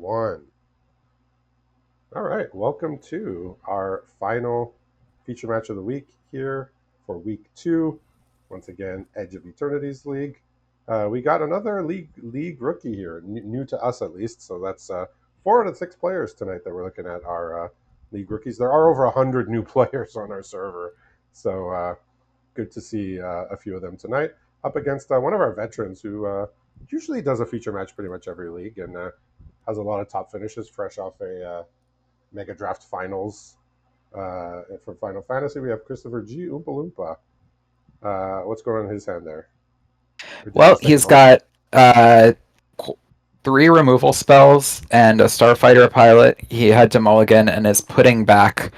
1. All right, welcome to our final feature match of the week here for week 2. Once again, Edge of Eternities League. We got another league rookie here, new to us at least. So that's 4 out of 6 players tonight that we're looking at our league rookies. There are over 100 new players on our server, so good to see a few of them tonight. Up against one of our veterans who usually does a feature match pretty much every league and has a lot of top finishes, fresh off a Mega Draft Finals for Final Fantasy. We have Christopher G. Oompa Loompa. What's going on in his hand there? Or did he Well, just take he's them off? got 3 removal spells and a starfighter pilot. He had to mulligan and is putting back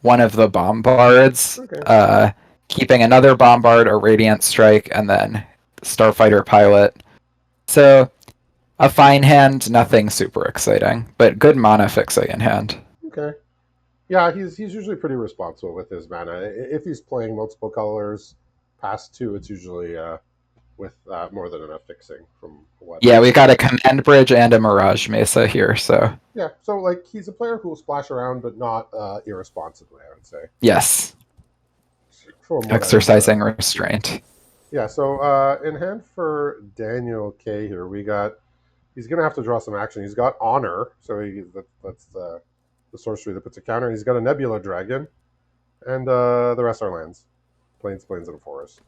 one of the bombards, Okay. keeping another bombard, a radiant strike, and then starfighter pilot. So a fine hand, nothing super exciting, but good mana fixing in hand. Okay. Yeah, he's usually pretty responsible with his mana. If he's playing multiple colors past 2, it's usually with more than enough fixing from what Yeah, I've we seen. got a command bridge and a mirage mesa here, so Yeah, so like he's a player who will splash around, but not irresponsibly, I would say, yes, from what I've exercising restraint. yeah. So in hand for Daniel K here, we got he's gonna have to draw some action. He's got honor, so that's the sorcery that puts a counter. He's got a Nebula Dragon, and the rest are lands, plains, and forest.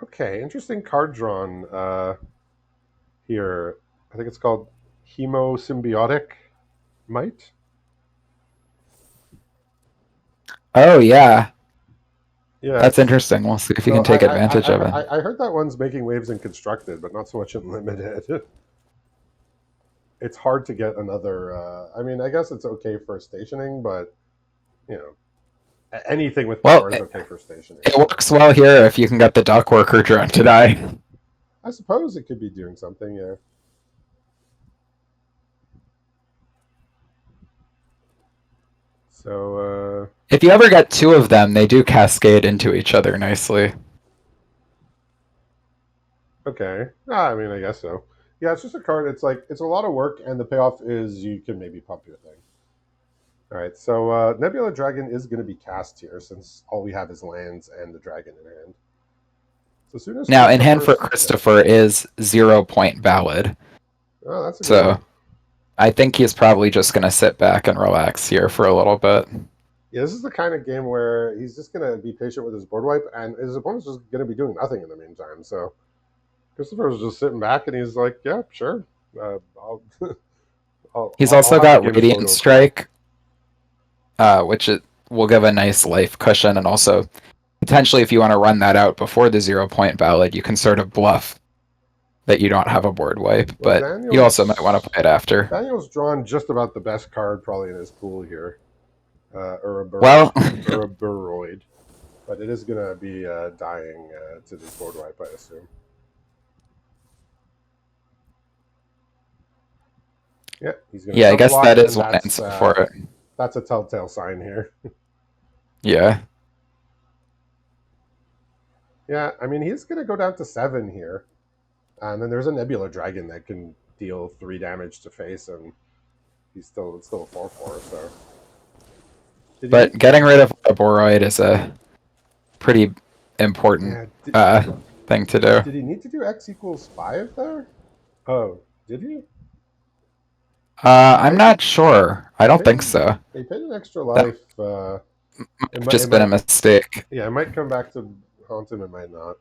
Okay, interesting card drawn here. I think it's called Hemosymbiotic Might. Oh yeah, Yeah, that's it's interesting. We'll see if you so can take advantage of it. I heard that one's making waves in constructed, but not so much in limited. It's hard to get another. I mean, I guess it's okay for stationing, but you know, anything with Well, power is okay for stationing. it So works well here if you can get the duck worker drone to die. I suppose it could be doing something. Yeah. So If you ever get 2 of them, they do cascade into each other nicely. okay. I mean, I guess so. Yeah, it's just a card. It's like it's a lot of work, and the payoff is you can maybe pump your thing. All right. So Nebula Dragon is going to be cast here since all we have is lands and the dragon in hand. So as soon as Now, in hand for Christopher's yeah. Christopher is 0 point ballad. Oh, that's a good one. So I think he's probably just going to sit back and relax here for a little bit. Yeah, this is the kind of game where he's just going to be patient with his board wipe, and his opponent's just going to be doing nothing in the meantime. So Christopher's just sitting back, and he's like, "Yeah, sure, I'll, He's I'll also have to got give his Radiant logo a call." Strike, which will give a nice life cushion, and also potentially if you want to run that out before the 0 point ballad, you can sort of bluff that you don't have a board wipe, Well, but you also might want to play it after. Daniel's drawn just about the best card probably in his pool here, Well, Uroboros, but it is going to be dying to this board wipe, I assume. Yeah, he's going to yeah, I guess subblock, that is and one answer for it. that's a telltale sign here. Yeah. Yeah, I mean he's going to go down to 7 here, and then there's a Nebula Dragon that can deal 3 damage to face, and it's still a 4/4. So, But getting rid of a Boroid is a pretty important thing to do. Did he need to do X equals 5 there? Oh, did he? I'm not sure. I don't think so. They paid an extra life. That might have just been a mistake. Yeah, it might come back to haunt him. It might not.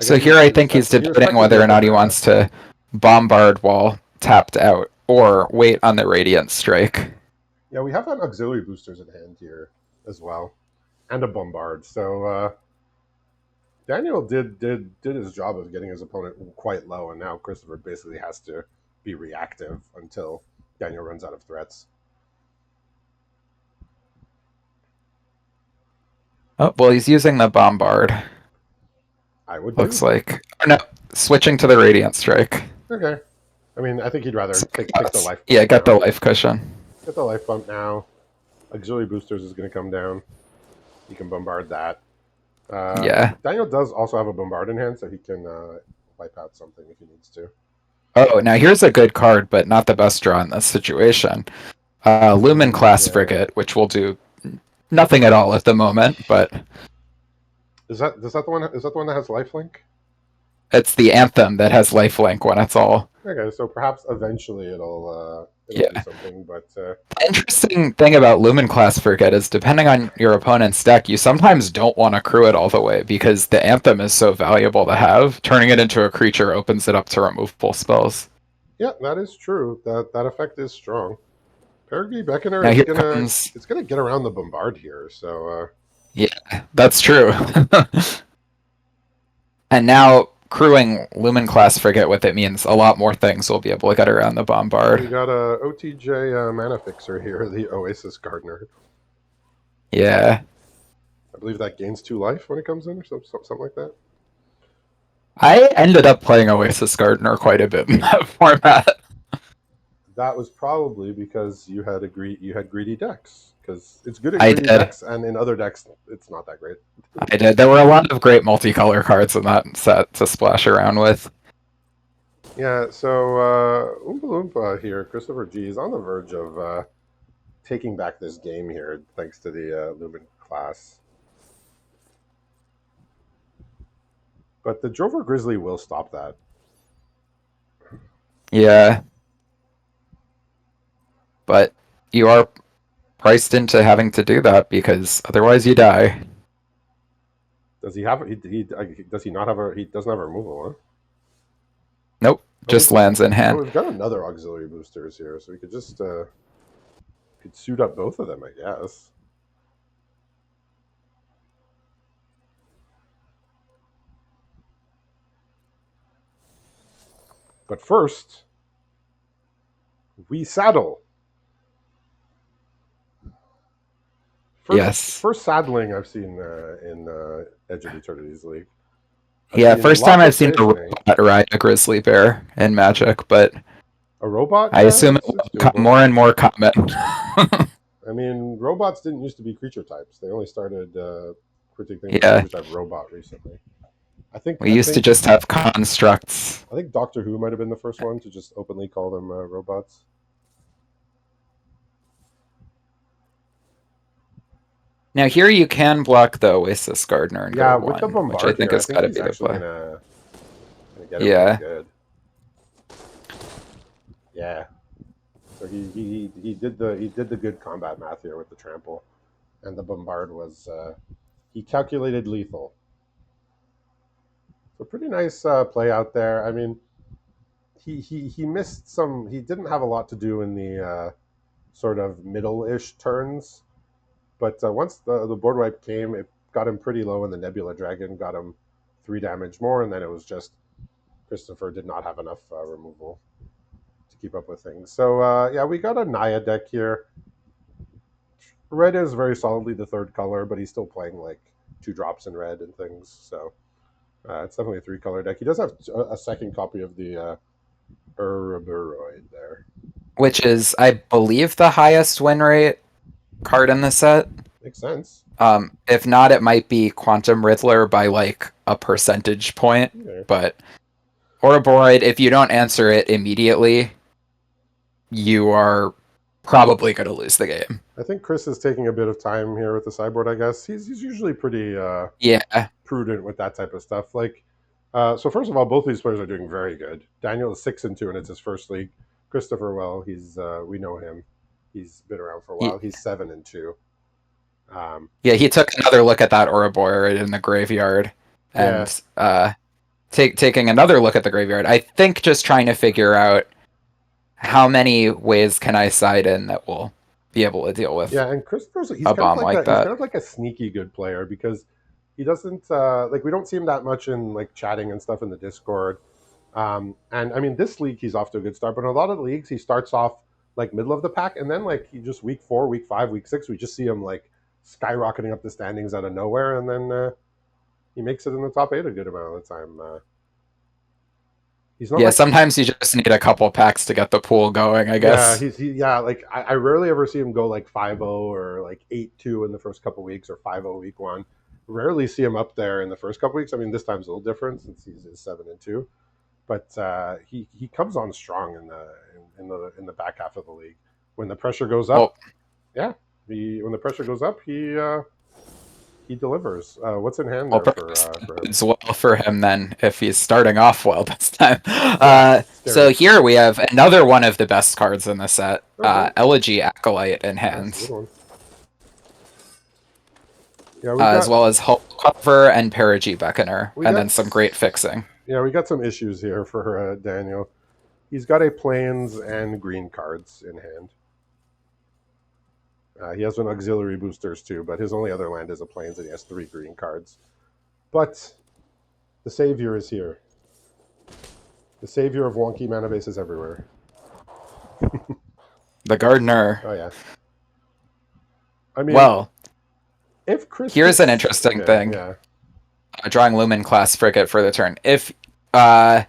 So here I think he's debating whether or not he wants to bombard while tapped out or wait on the Radiant Strike. Yeah, we have auxiliary boosters in hand here as well, and a bombard. So Daniel did his job of getting his opponent quite low, and now Christopher basically has to be reactive until Daniel runs out of threats. Oh, well, he's using the bombard. I would Looks like. Or no, switching to the Radiant Strike. Okay. I mean, I think he'd rather take the life. Yeah, get the life cushion. Get the life bump now. Auxiliary boosters is going to come down. You can bombard that. Yeah. Daniel does also have a bombard in hand, so he can wipe out something if he needs to. Oh, now here's a good card, but not the best draw in this situation. Lumen class Yeah. frigate, which will do nothing at all at the moment, but Is that the one? Is that the one that has lifelink? it's the anthem that has lifelink when it's all. Okay, so perhaps eventually it'll do Yeah. something, but The interesting thing about Lumen class frigate is depending on your opponent's deck, you sometimes don't want to crew it all the way because the anthem is so valuable to have. Turning it into a creature opens it up to removable spells. yeah, that is true. That effect is strong. Perigee Beckoner Now is here gonna comes, it's gonna get around the bombard here. So yeah, that's true. And now crewing Lumen class frigate with it means a lot more things will be able to get around the we bombard. got a OTJ mana fixer here, the Oasis Gardener. Yeah, I believe that gains 2 life when it comes in, or something like that. I ended up playing Oasis Gardener quite a bit in that format. That was probably because you had greedy decks, because it's good in I greedy did. decks, and in other decks it's not that great. I did. There were a lot of great multicolor cards in that set to splash around with. Yeah, so Oompa Loompa here, Christopher G, is on the verge of taking back this game here, thanks to the Lumen class. But the Drover Grizzly will stop that. Yeah, but you are priced into having to do that because otherwise you die. Does he have? Does he not have a? He doesn't have a removal, huh? Nope, Oh, just lands in oh, hand. we've got another auxiliary boosters here, so we could just could suit up both of them, I guess. But first, we saddle. Yes. First saddling I've seen in Edge of Eternities League. I've Yeah, seen first time lots I've of seen a stationing. robot ride a grizzly bear in Magic, but A robot, I yeah, assume it it's will become doable. more and more common. I mean, robots didn't used to be creature types. They only started putting things with Yeah, creature type robot recently. I we I used to think just have constructs. I think Doctor Who might have been the first one to just openly call them robots. Now here you can block the Oasis Gardener and go Yeah, with the one, which I bombard think here, I has think got to he's be the actually play. gonna get it pretty Yeah, good. Yeah. So he did the good combat math here with the trample, and the bombard was he calculated lethal. So pretty nice play out there. I mean, he missed some. He didn't have a lot to do in the sort of middle-ish turns, but once the board wipe came, it got him pretty low, and the Nebula Dragon got him 3 damage more, and then it was just Christopher did not have enough removal to keep up with things. So yeah, we got a Naya deck here. Red is very solidly the third color, but he's still playing like 2 drops in red and things. So it's definitely a 3 color deck. He does have a second copy of the Ouroboros there. which is, I believe, the highest win rate card in the set. Makes sense. If not, it might be Quantum Riddler by like a percentage point. Okay. But Ouroboros, if you don't answer it immediately, you are probably going to lose the game. I think Chris is taking a bit of time here with the sideboard. I guess he's usually pretty Yeah, prudent with that type of stuff. Like, so first of all, both these players are doing very good. Daniel is 6-2, and it's his first league. Christopher, well, he's we know him. He's been around for a while. He's 7-2. yeah. He took another look at that Ouroboros in the graveyard, Yeah, and taking another look at the graveyard. I think just trying to figure out how many ways can I side in that will be able to deal with yeah, and Christopher's a bomb like he's that. kind of like a sneaky good player because he doesn't like we don't see him that much in like chatting and stuff in the Discord. And I mean, this league he's off to a good start, but in a lot of the leagues he starts off like middle of the pack, and then like he just week 4, week 5, week 6, we just see him like skyrocketing up the standings out of nowhere, and then he makes it in the top 8 a good amount of the time. He's not Yeah, like sometimes you just need a couple packs to get the pool going, I yeah, guess. yeah, like I rarely ever see him go like 5-0 or like 8-2 in the first couple weeks or 5-0 week 1. Rarely see him up there in the first couple weeks. I mean, this time's a little different since he's 7-2. but he comes on strong in the back half of the league. When the pressure goes Well, up, yeah, when the pressure goes up, he delivers. What's in hand well, there perhaps for that him? bodes well for him then if he's starting off well this time. Yeah, So scary. here we have another one of the best cards in the set, Okay, Elegy Acolyte in that's a good hand, one. Yeah, we as got well as Hulk Cover and Perigi Beckoner, we and got then some great fixing. yeah we got some issues here for Daniel. He's got a plains and green cards in hand. He has some auxiliary boosters too, but his only other land is a plains, and he has 3 green cards. But the savior is here. The savior of wonky mana bases everywhere. The Gardener. Oh yeah. I mean, Well, if Chris here's an gets interesting okay, thing. yeah. Drawing Lumen Class Frigate for the turn. Uh,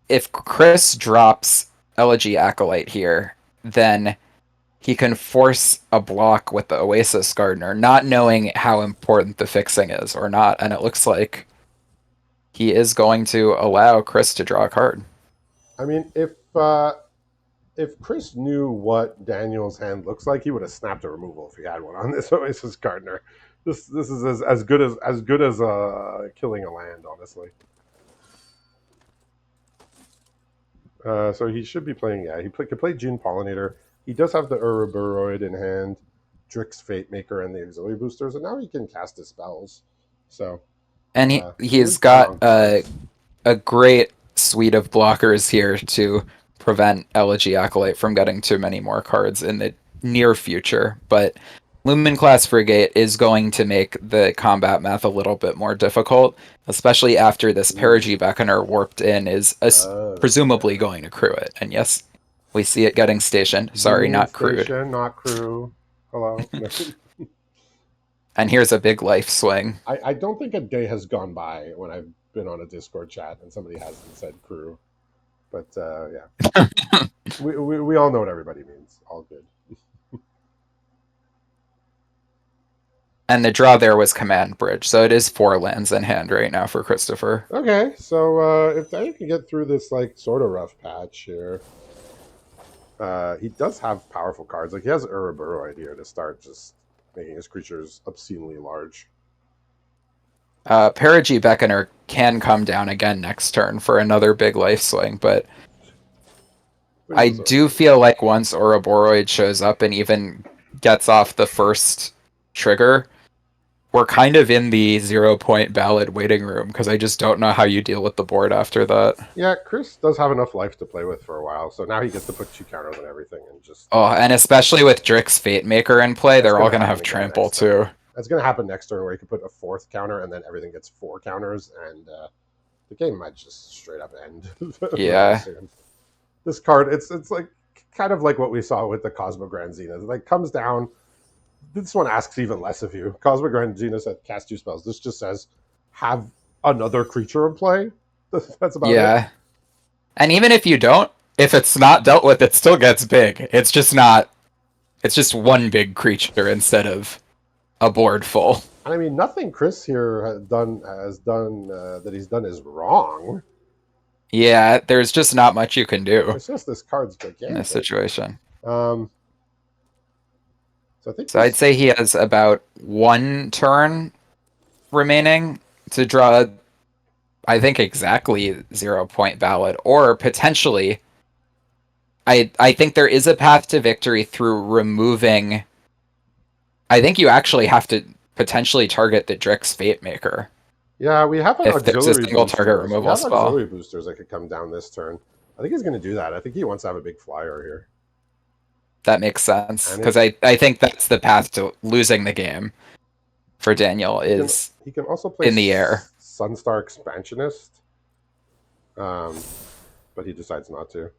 if Chris drops Elegy Acolyte here, then he can force a block with the Oasis Gardener, not knowing how important the fixing is or not. And it looks like he is going to allow Chris to draw a card. I mean, if Chris knew what Daniel's hand looks like, he would have snapped a removal if he had one on this Oasis Gardener. This is as good as killing a land, honestly. So he should be playing. Yeah, could play June Pollinator. He does have the Ouroboros in hand, Drix Fate Maker, and the Auxiliary Boosters, and now he can cast his spells. So And he is he's playing got on cards. a great suite of blockers here to prevent Elegy Acolyte from getting too many more cards in the near future. But Lumen Class Frigate is going to make the combat math a little bit more difficult, especially after this Ooh, Perigi Beckoner warped in is presumably yeah. going to crew it. And yes, we see it getting stationed. Sorry, Zooming in not crewed. station, not crew. Hello. And here's a big life swing. I don't think a day has gone by when I've been on a Discord chat and somebody hasn't said crew. But yeah, we all know what everybody means. All good. And the draw there was Command Bridge, so it is 4 lands in hand right now for Christopher. Okay, so if Daniel can get through this like sort of rough patch here, he does have powerful cards. Like he has Ouroboros here to start just making his creatures obscenely large. Perigi Beckoner can come down again next turn for another big life swing, but But he I has do Ouroboros. feel like once Ouroboros shows up and even gets off the first trigger, we're kind of in the 0 point ballad waiting room because I just don't know how you deal with the board after that. Yeah, Chris does have enough life to play with for a while, so now he gets to put 2 counters on everything and just Oh, and especially with Drix Fate Maker in play, that's they're going all to going to happen have again trample next turn. too. That's going to happen next turn where he could put a 4th counter and then everything gets 4 counters, and the game might just straight up end really Yeah. soon. This card, it's like kind of like what we saw with the Cosmo Grand Zenith. It like comes down. This one asks even less of you. Cosmo Grand Zenith said cast 2 spells. This just says have another creature in play. That's about it. Yeah. And even if you don't, if it's not dealt with, it still gets big. It's just not. It's just one big creature instead of a board full. And I mean, nothing Chris here has done that he's done is wrong. Yeah, there's just not much you can do It's just this card's in this gigantic. situation. Um, so I think So I'd this. say he has about 1 turn remaining to draw, I think, exactly 0 point ballad, or potentially. I think there is a path to victory through removing. I think you actually have to potentially target the Drix Fate Maker Yeah, we have an if there's a auxiliary single target boosters. We removal have spell. auxiliary boosters that could come down this turn. I think he's going to do that. I think he wants to have a big flyer here. That makes sense And because if I think that's the path to losing the game for Daniel is he can also play in the air. Sunstar Expansionist, um, but he decides not to.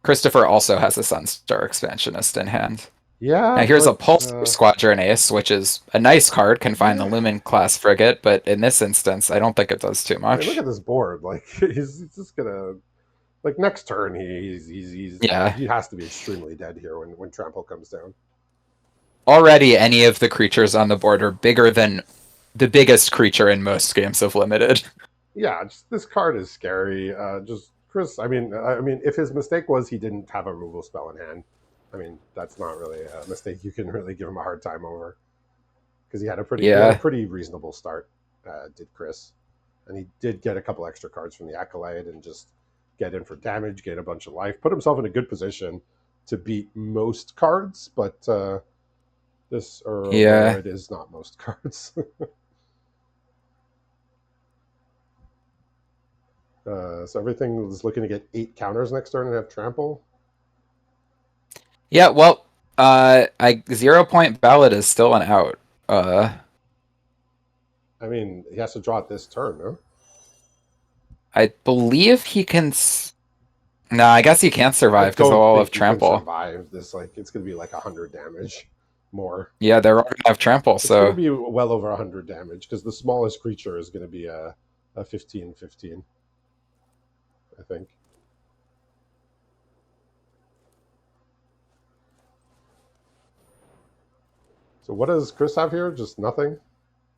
Christopher also has a Sunstar Expansionist in hand. Yeah, Now here's a but Pulse Squadron Ace, which is a nice card, can find the yeah. Lumen class frigate, but in this instance, I don't think it does too I mean, look much. at this board. Like he's just gonna like next turn Yeah. he has to be extremely dead here when trample comes down. Already, any of the creatures on the board are bigger than the biggest creature in most games of Limited. yeah, just this card is scary. Just Chris. I mean, if his mistake was he didn't have a removal spell in hand, I mean, that's not really a mistake you can really give him a hard time over because he had a Yeah. pretty reasonable start. Did Chris, and he did get a couple extra cards from the acolyte and just get in for damage, get a bunch of life, put himself in a good position to beat most cards, but this, or although Yeah. it is not most cards. So everything is looking to get 8 counters next turn and have trample. Yeah, well, I 0 point ballot is still an out. Uh, I mean, he has to draw it this turn, no? I believe he can. No, I guess he can't I survive because they'll don't all think have he can trample. survive this. Like, it's going to be like 100 damage more. Yeah, they're all gonna have trample. It's going to So be well over 100 damage because the smallest creature is going to be a 15/15, I think. So what does Chris have here? Just nothing?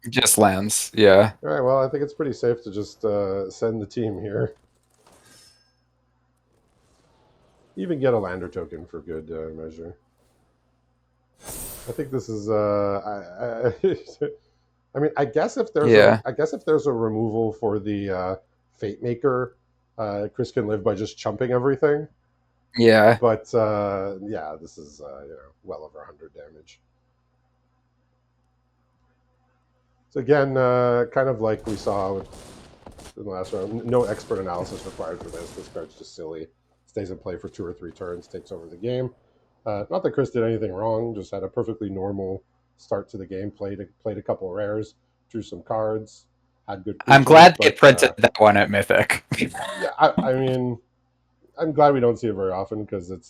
just lands. Yeah. All right, well, I think it's pretty safe to just send the team here. Even get a lander token for good measure. I think this is. I mean, Yeah. I guess if there's a removal for the Fate Maker, Chris can live by just chumping everything. Yeah. But yeah, this is well over 100 damage. So again, kind of like we saw in the last round, no expert analysis required for this. This card's just silly. Stays in play for 2 or 3 turns, takes over the game. Not that Chris did anything wrong, just had a perfectly normal start to the game. Played a couple of rares, drew some cards, had good I'm creatures, glad they but printed that one at Mythic. yeah, I mean, I'm glad we don't see it very often because it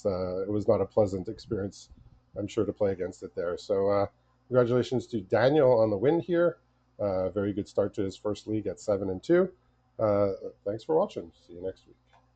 was not a pleasant experience, I'm sure, to play against it there. So congratulations to Daniel on the win here. Very good start to his first league at 7-2. Thanks for watching. See you next week.